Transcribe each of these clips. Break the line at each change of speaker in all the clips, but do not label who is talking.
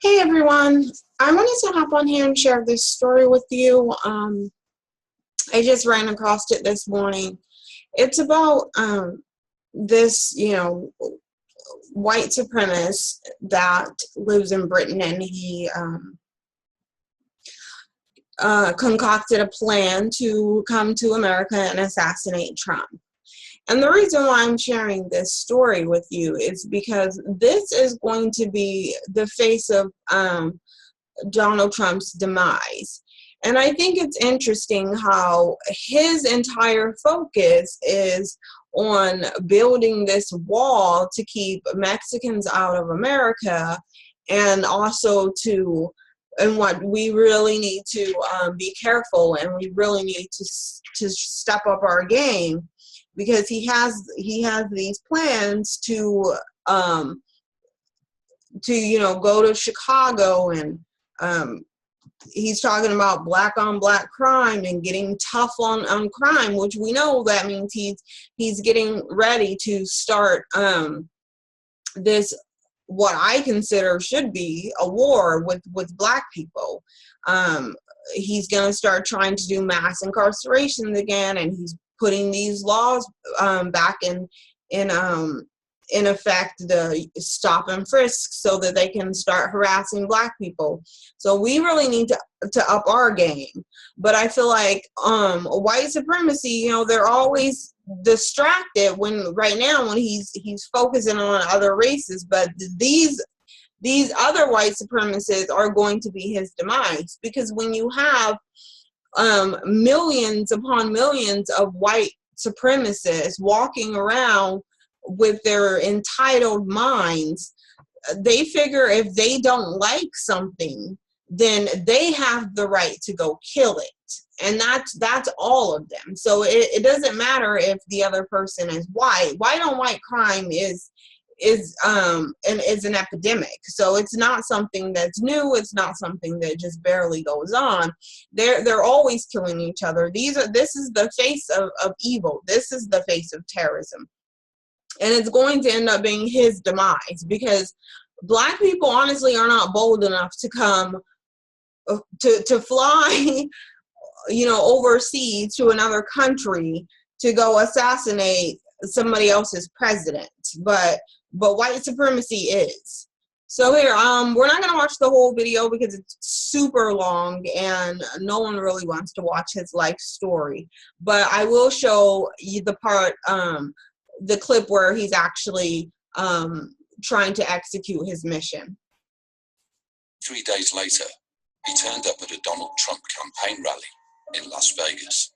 Hey everyone, I wanted to hop on here and share this story with you. I just ran across it this morning. It's about this, white supremacist that lives in Britain, and he concocted a plan to come to America and assassinate Trump. And the reason why I'm sharing this story with you is because this is going to be the face of Donald Trump's demise. And I think it's interesting how his entire focus is on building this wall to keep Mexicans out of America, and also and what we really need to be careful, and we really need to step up our game, because he has these plans to go to Chicago, and he's talking about black on black crime and getting tough on crime, which we know that means he's getting ready to start this, what I consider should be a war with black people. He's going to start trying to do mass incarcerations again, and he's putting these laws back in effect, the stop and frisk, so that they can start harassing black people. So we really need to up our game. But I feel like white supremacy, they're always distracted right now when he's focusing on other races, but these other white supremacists are going to be his demise, because when you have millions upon millions of white supremacists walking around with their entitled minds, they figure if they don't like something, then they have the right to go kill it. And that's all of them. So it doesn't matter if the other person is white. White on white crime is an epidemic. So it's not something that's new. It's not something that just barely goes on. They're always killing each other. This is the face of evil. This is the face of terrorism. And it's going to end up being his demise, because black people honestly are not bold enough to come to fly overseas to another country to go assassinate somebody else's president. But white supremacy is. So here, we're not going to watch the whole video because it's super long and no one really wants to watch his life story. But I will show you the part, the clip where he's actually trying to execute his mission.
3 days later, he turned up at a Donald Trump campaign rally in Las Vegas.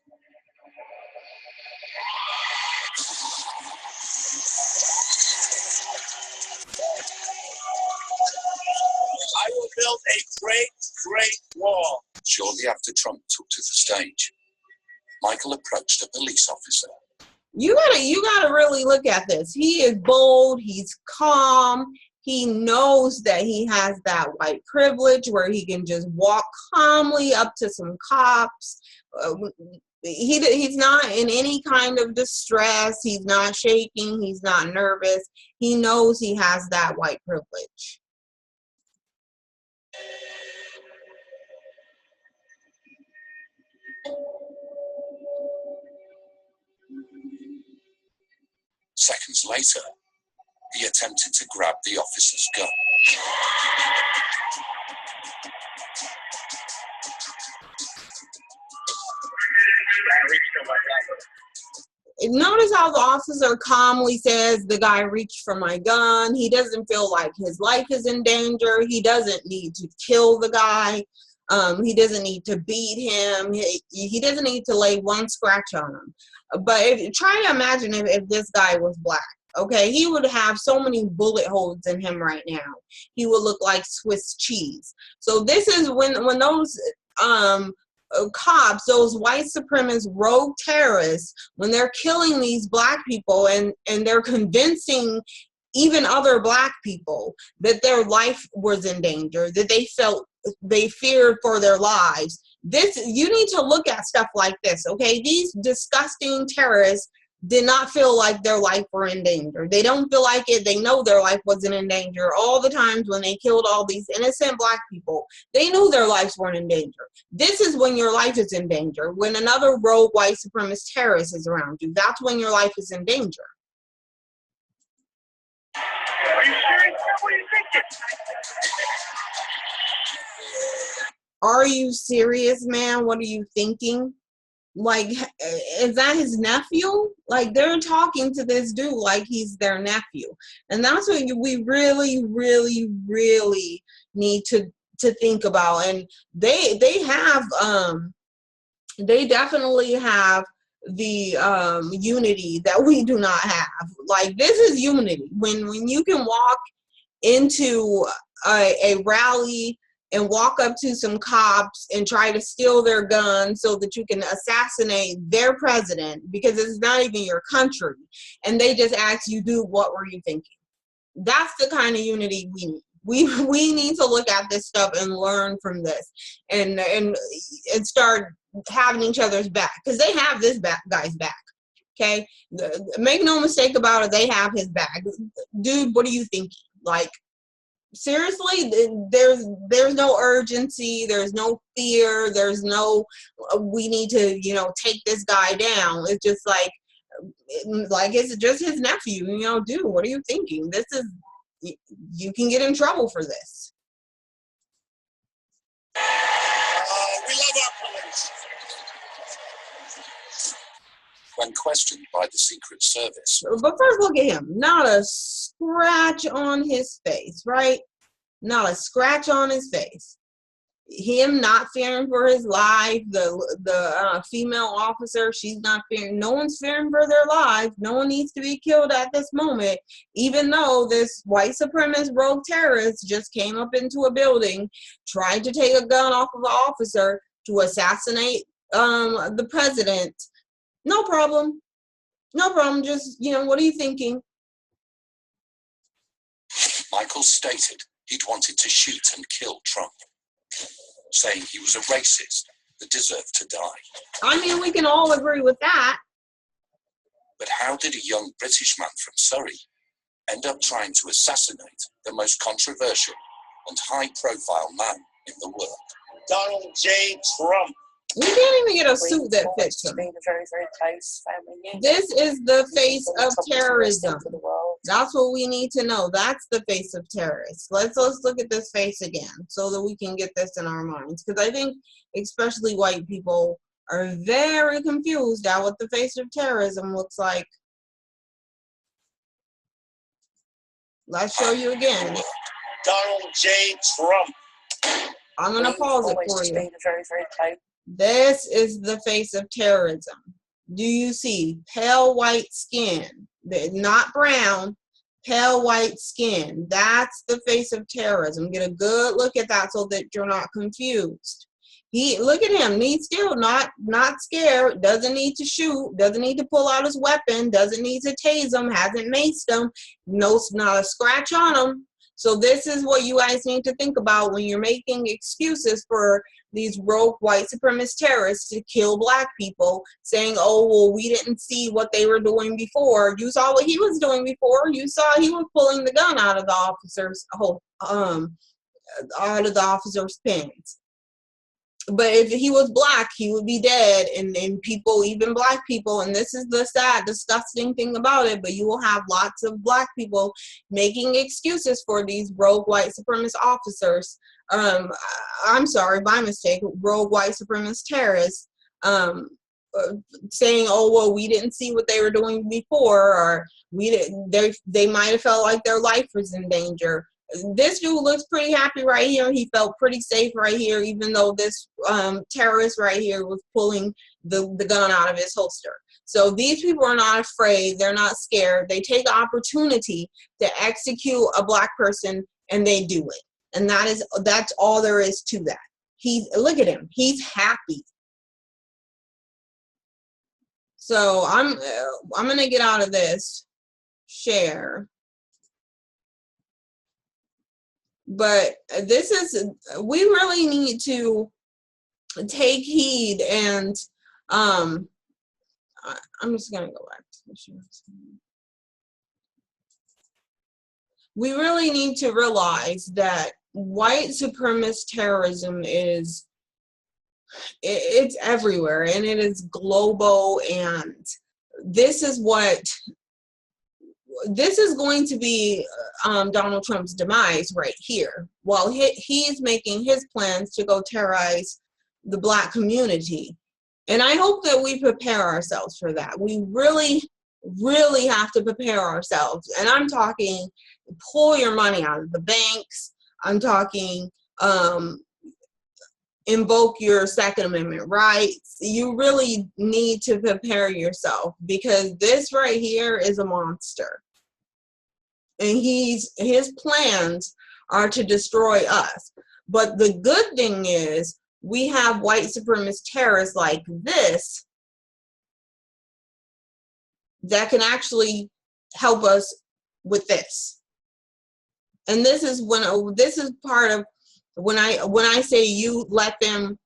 I will build a great wall.
Shortly after Trump took to the stage, Michael approached a police officer.
You gotta really look at this. He is bold, he's calm, he knows that he has that white privilege where he can just walk calmly up to some cops. He's not in any kind of distress, he's not shaking, he's not nervous. He knows he has that white privilege.
Seconds later, he attempted to grab the officer's gun.
Notice how the officer calmly says, the guy reached for my gun. He doesn't feel like his life is in danger. He doesn't need to kill the guy. He doesn't need to beat him. He doesn't need to lay one scratch on him. But try to imagine if this guy was black. Okay, he would have so many bullet holes in him right now. He would look like Swiss cheese. So this is when those cops, those white supremacist rogue terrorists, when they're killing these black people and they're convincing even other black people that their life was in danger, that they feared for their lives. You need to look at stuff like this, okay? These disgusting terrorists, did not feel like their life were in danger. They don't feel like it. They know their life wasn't in danger. All the times when they killed all these innocent black people, they knew their lives weren't in danger. This is when your life is in danger. When another rogue white supremacist terrorist is around you, that's when your life is in danger.
Are you serious? What are you thinking?
Are you serious, man? What are you thinking? Like, is that his nephew? Like, they're talking to this dude like he's their nephew. And that's what we really, really, really need to think about. And they definitely have the unity that we do not have. Like, this is unity. When you can walk into a rally and walk up to some cops and try to steal their guns so that you can assassinate their president, because it's not even your country, and they just ask you, dude, what were you thinking? That's the kind of unity we need. We need to look at this stuff and learn from this, and start having each other's back, because they have this guy's back. Okay, make no mistake about it, they have his back. Dude, what are you thinking? Like, seriously, there's no urgency, there's no fear, there's no we need to, you know, take this guy down. It's just like it's just his nephew, you know. Dude, what are you thinking? This is, you can get in trouble for this.
We love our police.
When questioned by the Secret Service.
But first, look at him. Not a scratch on his face, right? Not a scratch on his face. Him not fearing for his life. The female officer, she's not fearing. No one's fearing for their lives. No one needs to be killed at this moment, even though this white supremacist rogue terrorist just came up into a building, tried to take a gun off of an officer to assassinate the president. No problem. No problem. Just, you know, what are you thinking?
Michael stated he'd wanted to shoot and kill Trump, saying he was a racist that deserved to die.
I mean, we can all agree with that.
But how did a young British man from Surrey end up trying to assassinate the most controversial and high-profile man in the world?
Donald J. Trump.
You can't even get a suit that fits him.
Very, very close family unit.
This is the face of terrorism. That's what we need to know. That's the face of terrorists. Let's look at this face again so that we can get this in our minds. Because I think especially white people are very confused at what the face of terrorism looks like. Let's show you again.
Donald J. Trump.
I'm going to pause it for you.
Very, very close.
This is the face of terrorism. Do you see pale white skin? Not brown, pale white skin. That's the face of terrorism. Get a good look at that so that you're not confused. Look at him. He's still not scared. Doesn't need to shoot. Doesn't need to pull out his weapon. Doesn't need to tase him. Hasn't maced him. No, not a scratch on him. So this is what you guys need to think about when you're making excuses for these rogue white supremacist terrorists to kill black people, saying, oh, well, we didn't see what they were doing before. You saw what he was doing before. You saw he was pulling the gun out of the officer's pants. But if he was black, he would be dead, and people, even black people, and this is the sad, disgusting thing about it, but you will have lots of black people making excuses for these rogue white supremacist officers. I'm sorry, by mistake, rogue white supremacist terrorists, saying, oh, well, we didn't see what they were doing before, or they might have felt like their life was in danger. This dude looks pretty happy right here. He felt pretty safe right here, even though this terrorist right here was pulling the gun out of his holster. So these people are not afraid. They're not scared. They take opportunity to execute a black person, and they do it. And that's all there is to that. Look at him. He's happy. So I'm gonna get out of this share. But we really need to take heed, and I'm just gonna go back to We really need to realize that white supremacist terrorism is, it's everywhere, and it is global, and this is going to be Donald Trump's demise right here. While he's making his plans to go terrorize the Black community. And I hope that we prepare ourselves for that. We really, really have to prepare ourselves. And I'm talking, pull your money out of the banks. I'm talking, invoke your Second Amendment rights. You really need to prepare yourself, because this right here is a monster. And his plans are to destroy us. But the good thing is, we have white supremacist terrorists like this that can actually help us with this. And this is part of when I say you let them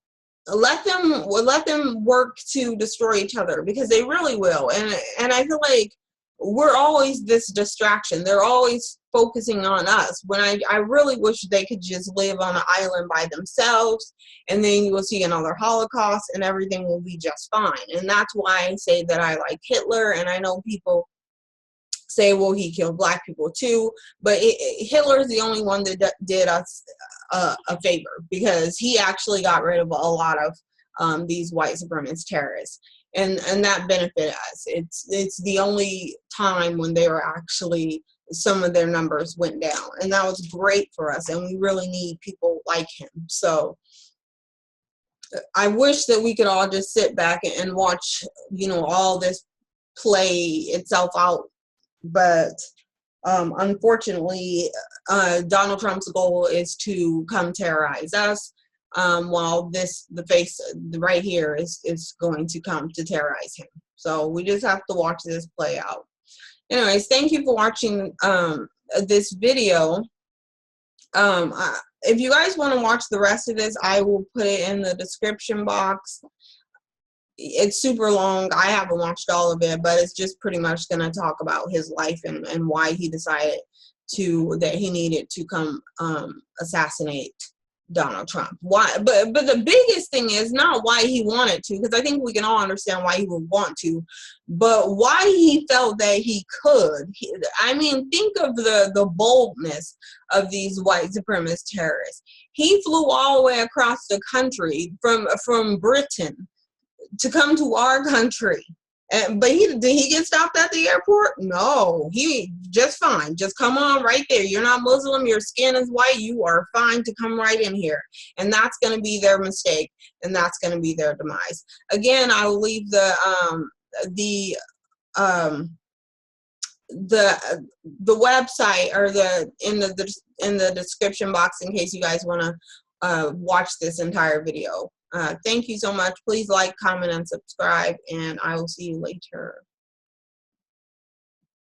work to destroy each other, because they really will. And I feel like we're always this distraction. They're always focusing on us, when I really wish they could just live on an island by themselves, and then you will see another Holocaust and everything will be just fine. And that's why I say that I like Hitler. And I know people say, well, he killed Black people too, but Hitler is the only one that did us a favor, because he actually got rid of a lot of these white supremacist terrorists. And that benefited us. It's the only time when they were actually, some of their numbers went down, and that was great for us. And we really need people like him. So I wish that we could all just sit back and watch, all this play itself out. But unfortunately, Donald Trump's goal is to come terrorize us. While the face right here is going to come to terrorize him. So we just have to watch this play out. Anyways, thank you for watching this video. If you guys want to watch the rest of this, I will put it in the description box. It's super long. I haven't watched all of it, but it's just pretty much going to talk about his life and why he decided that he needed to come assassinate Donald Trump. Why? But the biggest thing is not why he wanted to, because I think we can all understand why he would want to, but why he felt that he could. I mean, think of the boldness of these white supremacist terrorists. He flew all the way across the country from Britain to come to our country. But did he get stopped at the airport? No, he just fine. Just come on right there. You're not Muslim. Your skin is white. You are fine to come right in here. And that's going to be their mistake, and that's going to be their demise. Again, I will leave the website or in the description box in case you guys want to watch this entire video. Thank you so much. Please like, comment, and subscribe, and I will see you later.